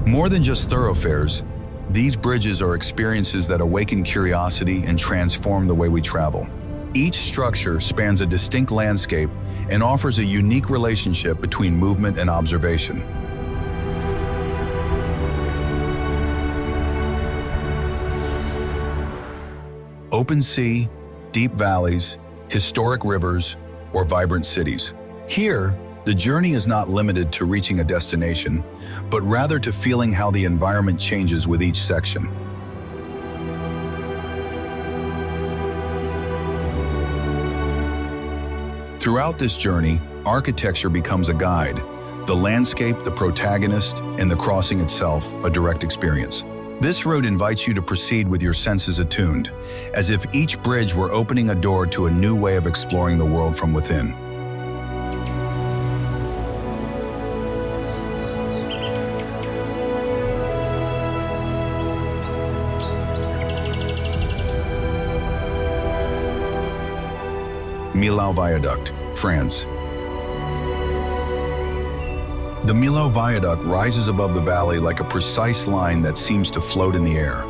More than just thoroughfares, these bridges are experiences that awaken curiosity and transform the way we travel. Each structure spans a distinct landscape and offers a unique relationship between movement and observation. Open sea, deep valleys, historic rivers, or vibrant cities. Here, the journey is not limited to reaching a destination, but rather to feeling how the environment changes with each section. Throughout this journey, architecture becomes a guide, the landscape the protagonist, and the crossing itself a direct experience. This route invites you to proceed with your senses attuned, as if each bridge were opening a door to a new way of exploring the world from within. Millau Viaduct, France. The Millau Viaduct rises above the valley like a precise line that seems to float in the air.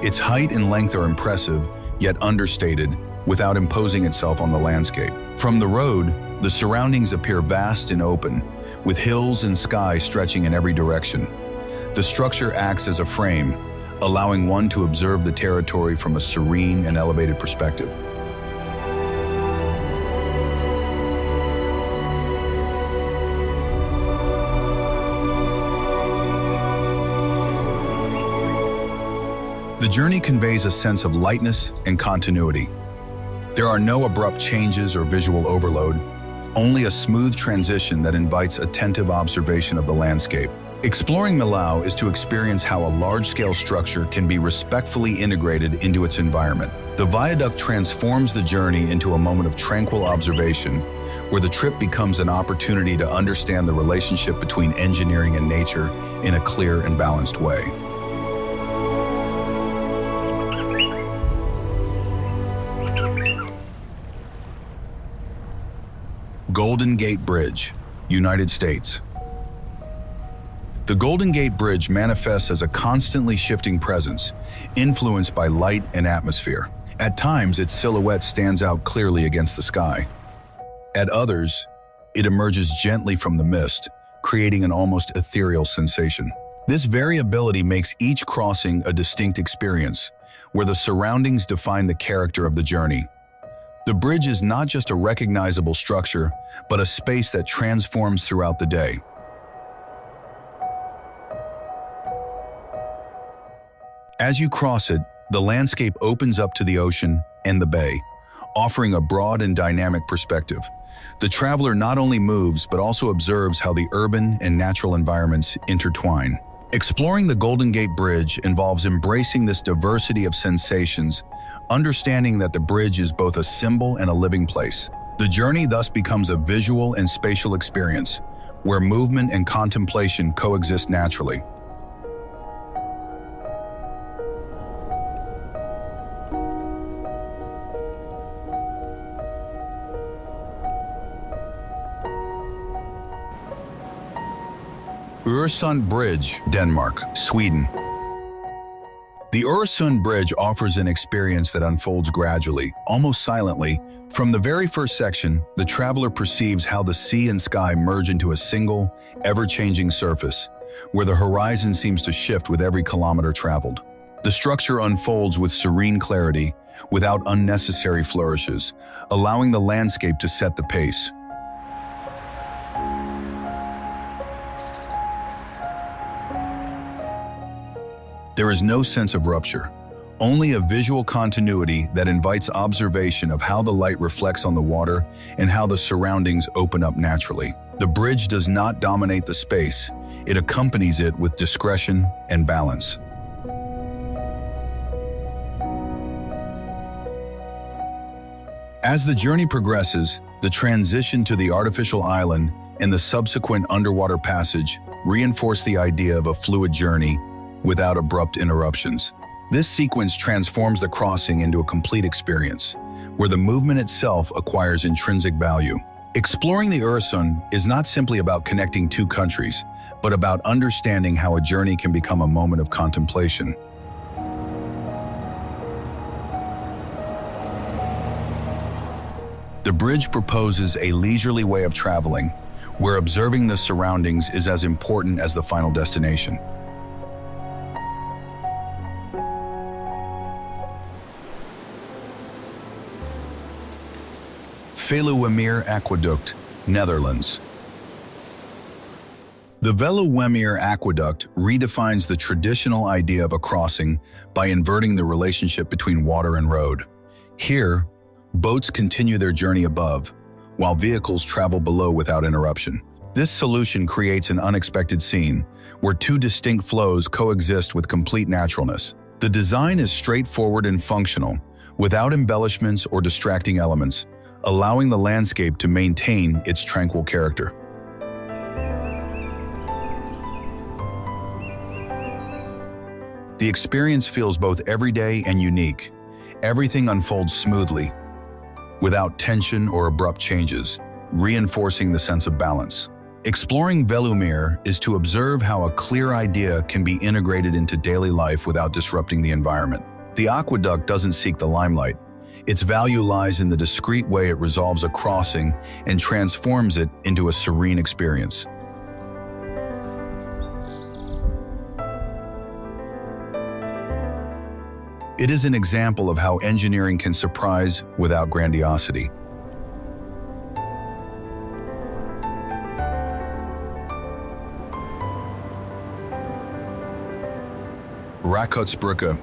Its height and length are impressive, yet understated, without imposing itself on the landscape. From the road, the surroundings appear vast and open, with hills and sky stretching in every direction. The structure acts as a frame, allowing one to observe the territory from a serene and elevated perspective. The journey conveys a sense of lightness and continuity. There are no abrupt changes or visual overload, only a smooth transition that invites attentive observation of the landscape. Exploring Millau is to experience how a large-scale structure can be respectfully integrated into its environment. The viaduct transforms the journey into a moment of tranquil observation, where the trip becomes an opportunity to understand the relationship between engineering and nature in a clear and balanced way. Golden Gate Bridge, United States. The Golden Gate Bridge manifests as a constantly shifting presence, influenced by light and atmosphere. At times, its silhouette stands out clearly against the sky. At others, it emerges gently from the mist, creating an almost ethereal sensation. This variability makes each crossing a distinct experience, where the surroundings define the character of the journey. The bridge is not just a recognizable structure, but a space that transforms throughout the day. As you cross it, the landscape opens up to the ocean and the bay, offering a broad and dynamic perspective. The traveler not only moves, but also observes how the urban and natural environments intertwine. Exploring the Golden Gate Bridge involves embracing this diversity of sensations, understanding that the bridge is both a symbol and a living place. The journey thus becomes a visual and spatial experience, where movement and contemplation coexist naturally. Øresund Bridge, Denmark, Sweden. The Øresund Bridge offers an experience that unfolds gradually, almost silently. From the very first section, the traveler perceives how the sea and sky merge into a single, ever-changing surface, where the horizon seems to shift with every kilometer traveled. The structure unfolds with serene clarity, without unnecessary flourishes, allowing the landscape to set the pace. There is no sense of rupture, only a visual continuity that invites observation of how the light reflects on the water and how the surroundings open up naturally. The bridge does not dominate the space, it accompanies it with discretion and balance. As the journey progresses, the transition to the artificial island and the subsequent underwater passage reinforce the idea of a fluid journey without abrupt interruptions. This sequence transforms the crossing into a complete experience, where the movement itself acquires intrinsic value. Exploring the Öresund is not simply about connecting two countries, but about understanding how a journey can become a moment of contemplation. The bridge proposes a leisurely way of traveling, where observing the surroundings is as important as the final destination. Veluwemeer Aqueduct, Netherlands. The Veluwemeer Aqueduct redefines the traditional idea of a crossing by inverting the relationship between water and road. Here, boats continue their journey above, while vehicles travel below without interruption. This solution creates an unexpected scene, where two distinct flows coexist with complete naturalness. The design is straightforward and functional, without embellishments or distracting elements, allowing the landscape to maintain its tranquil character. The experience feels both everyday and unique. Everything unfolds smoothly, without tension or abrupt changes, reinforcing the sense of balance. Exploring Veluwemeer is to observe how a clear idea can be integrated into daily life without disrupting the environment. The aqueduct doesn't seek the limelight. Its value lies in the discreet way it resolves a crossing and transforms it into a serene experience. It is an example of how engineering can surprise without grandiosity. Rakottsbrücke.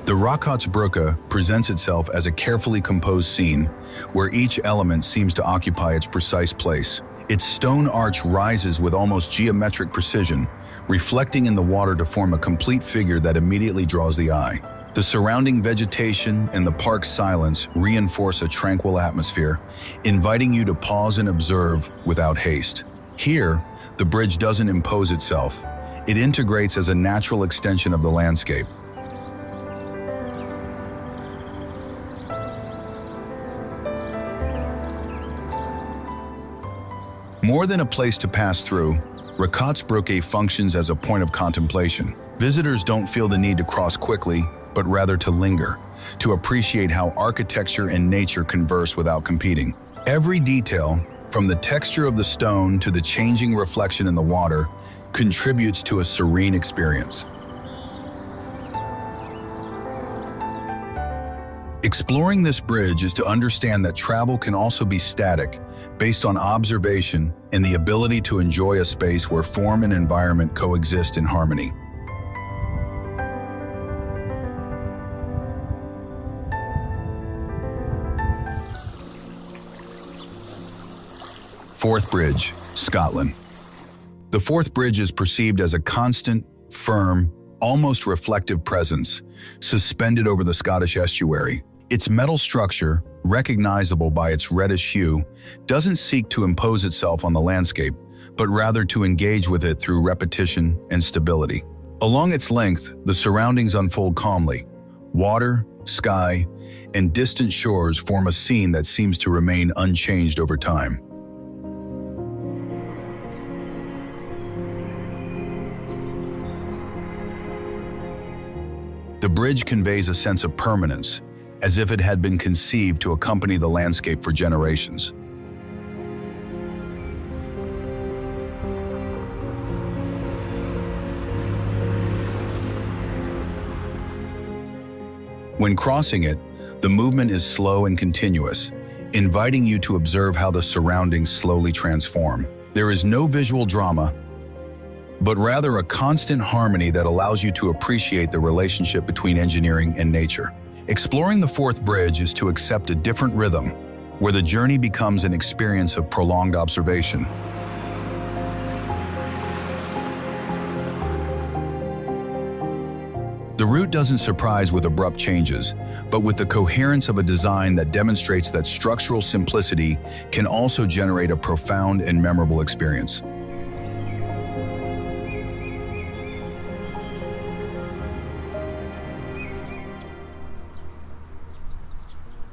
The Rakottsbrücke presents itself as a carefully composed scene, where each element seems to occupy its precise place. Its stone arch rises with almost geometric precision, reflecting in the water to form a complete figure that immediately draws the eye. The surrounding vegetation and the park's silence reinforce a tranquil atmosphere, inviting you to pause and observe without haste. Here, the bridge doesn't impose itself. It integrates as a natural extension of the landscape. More than a place to pass through, Rakottsbrücke functions as a point of contemplation. Visitors don't feel the need to cross quickly, but rather to linger, to appreciate how architecture and nature converse without competing. Every detail, from the texture of the stone to the changing reflection in the water, contributes to a serene experience. Exploring this bridge is to understand that travel can also be static, based on observation and the ability to enjoy a space where form and environment coexist in harmony. Forth Bridge, Scotland. The Forth Bridge is perceived as a constant, firm, almost reflective presence, suspended over the Scottish estuary. Its metal structure, recognizable by its reddish hue, doesn't seek to impose itself on the landscape, but rather to engage with it through repetition and stability. Along its length, the surroundings unfold calmly. Water, sky, and distant shores form a scene that seems to remain unchanged over time. The bridge conveys a sense of permanence, as if it had been conceived to accompany the landscape for generations. When crossing it, the movement is slow and continuous, inviting you to observe how the surroundings slowly transform. There is no visual drama, but rather a constant harmony that allows you to appreciate the relationship between engineering and nature. Exploring the Forth Bridge is to accept a different rhythm, where the journey becomes an experience of prolonged observation. The route doesn't surprise with abrupt changes, but with the coherence of a design that demonstrates that structural simplicity can also generate a profound and memorable experience.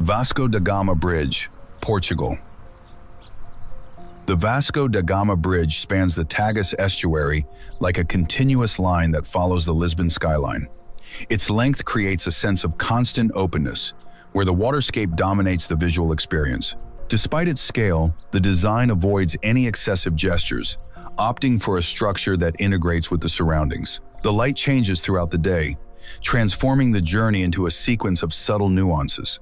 Vasco da Gama Bridge, Portugal. The Vasco da Gama Bridge spans the Tagus estuary like a continuous line that follows the Lisbon skyline. Its length creates a sense of constant openness, where the waterscape dominates the visual experience. Despite its scale, the design avoids any excessive gestures, opting for a structure that integrates with the surroundings. The light changes throughout the day, transforming the journey into a sequence of subtle nuances.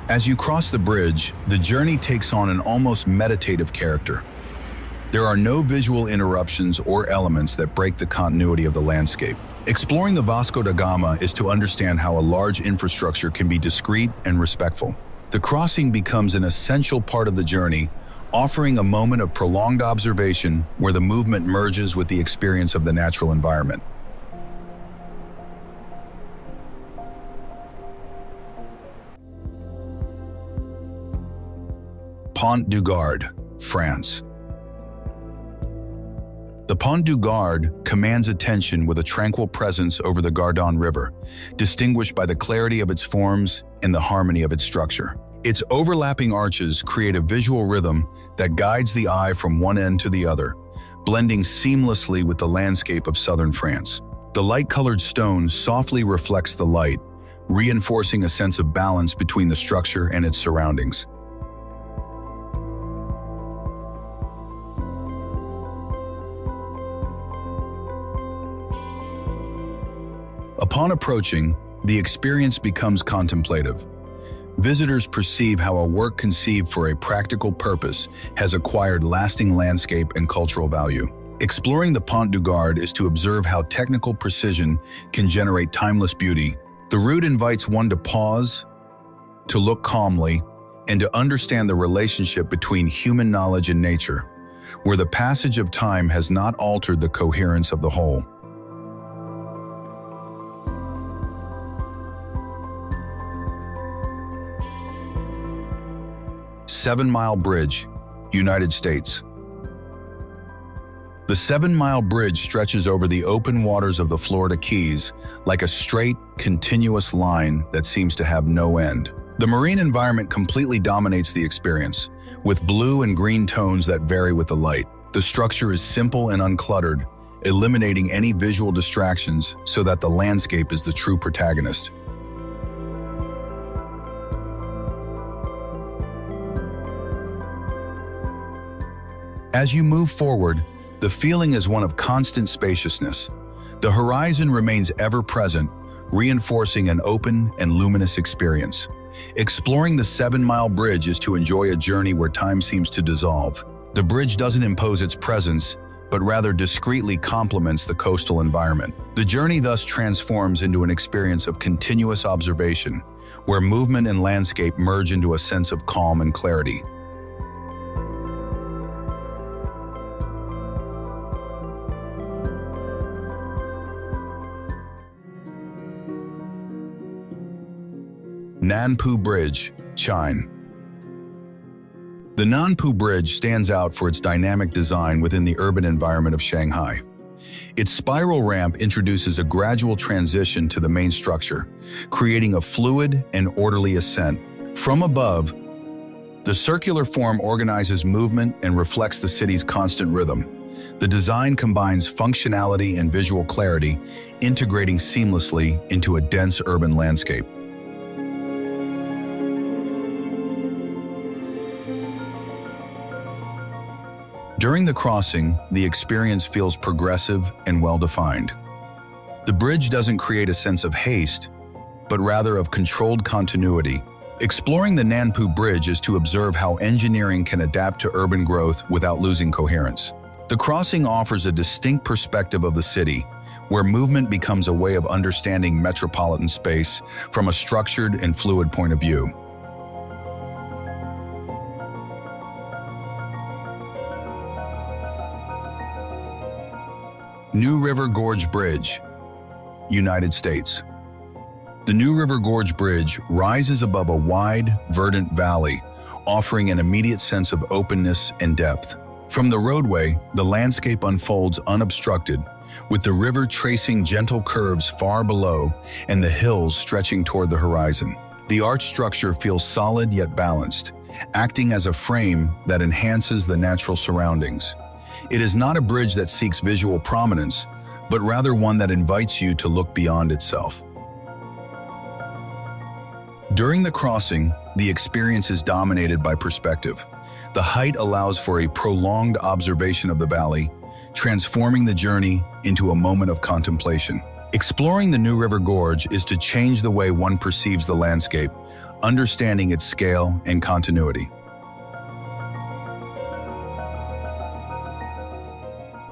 As you cross the bridge, the journey takes on an almost meditative character. There are no visual interruptions or elements that break the continuity of the landscape. Exploring the Vasco da Gama is to understand how a large infrastructure can be discreet and respectful. The crossing becomes an essential part of the journey, offering a moment of prolonged observation where the movement merges with the experience of the natural environment. Pont du Gard, France. The Pont du Gard commands attention with a tranquil presence over the Gardon River, distinguished by the clarity of its forms and the harmony of its structure. Its overlapping arches create a visual rhythm that guides the eye from one end to the other, blending seamlessly with the landscape of southern France. The light-colored stone softly reflects the light, reinforcing a sense of balance between the structure and its surroundings. Upon approaching, the experience becomes contemplative. Visitors perceive how a work conceived for a practical purpose has acquired lasting landscape and cultural value. Exploring the Pont du Gard is to observe how technical precision can generate timeless beauty. The route invites one to pause, to look calmly, and to understand the relationship between human knowledge and nature, where the passage of time has not altered the coherence of the whole. 7-Mile Bridge, United States. The 7-Mile Bridge stretches over the open waters of the Florida Keys like a straight, continuous line that seems to have no end. The marine environment completely dominates the experience, with blue and green tones that vary with the light. The structure is simple and uncluttered, eliminating any visual distractions so that the landscape is the true protagonist. As you move forward, the feeling is one of constant spaciousness. The horizon remains ever present, reinforcing an open and luminous experience. Exploring the 7-Mile Bridge is to enjoy a journey where time seems to dissolve. The bridge doesn't impose its presence, but rather discreetly complements the coastal environment. The journey thus transforms into an experience of continuous observation, where movement and landscape merge into a sense of calm and clarity. Nanpu Bridge, China. The Nanpu Bridge stands out for its dynamic design within the urban environment of Shanghai. Its spiral ramp introduces a gradual transition to the main structure, creating a fluid and orderly ascent. From above, the circular form organizes movement and reflects the city's constant rhythm. The design combines functionality and visual clarity, integrating seamlessly into a dense urban landscape. During the crossing, the experience feels progressive and well-defined. The bridge doesn't create a sense of haste, but rather of controlled continuity. Exploring the Nanpu Bridge is to observe how engineering can adapt to urban growth without losing coherence. The crossing offers a distinct perspective of the city, where movement becomes a way of understanding metropolitan space from a structured and fluid point of view. New River Gorge Bridge, United States. The New River Gorge Bridge rises above a wide, verdant valley, offering an immediate sense of openness and depth. From the roadway, the landscape unfolds unobstructed, with the river tracing gentle curves far below and the hills stretching toward the horizon. The arch structure feels solid yet balanced, acting as a frame that enhances the natural surroundings. It is not a bridge that seeks visual prominence, but rather one that invites you to look beyond itself. During the crossing, the experience is dominated by perspective. The height allows for a prolonged observation of the valley, transforming the journey into a moment of contemplation. Exploring the New River Gorge is to change the way one perceives the landscape, understanding its scale and continuity.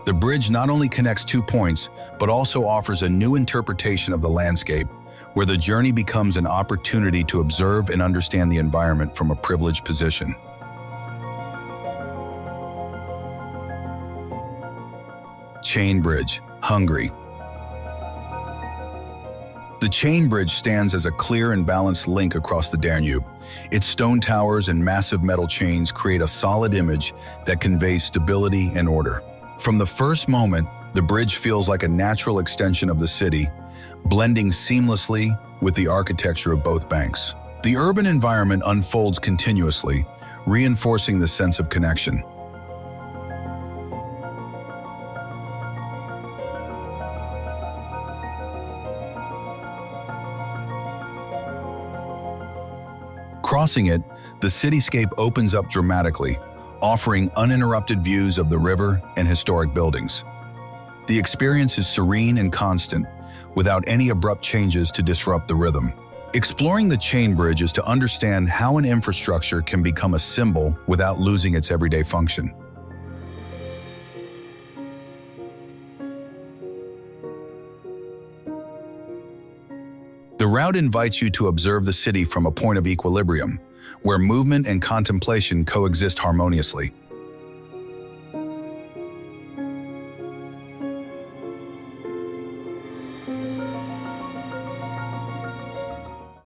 The bridge not only connects two points, but also offers a new interpretation of the landscape, where the journey becomes an opportunity to observe and understand the environment from a privileged position. Chain Bridge, Hungary. The chain bridge stands as a clear and balanced link across the Danube. Its stone towers and massive metal chains create a solid image that conveys stability and order. From the first moment, the bridge feels like a natural extension of the city, blending seamlessly with the architecture of both banks. The urban environment unfolds continuously, reinforcing the sense of connection. Crossing it, the cityscape opens up dramatically, offering uninterrupted views of the river and historic buildings. The experience is serene and constant, without any abrupt changes to disrupt the rhythm. Exploring the chain bridge is to understand how an infrastructure can become a symbol without losing its everyday function. The route invites you to observe the city from a point of equilibrium, where movement and contemplation coexist harmoniously.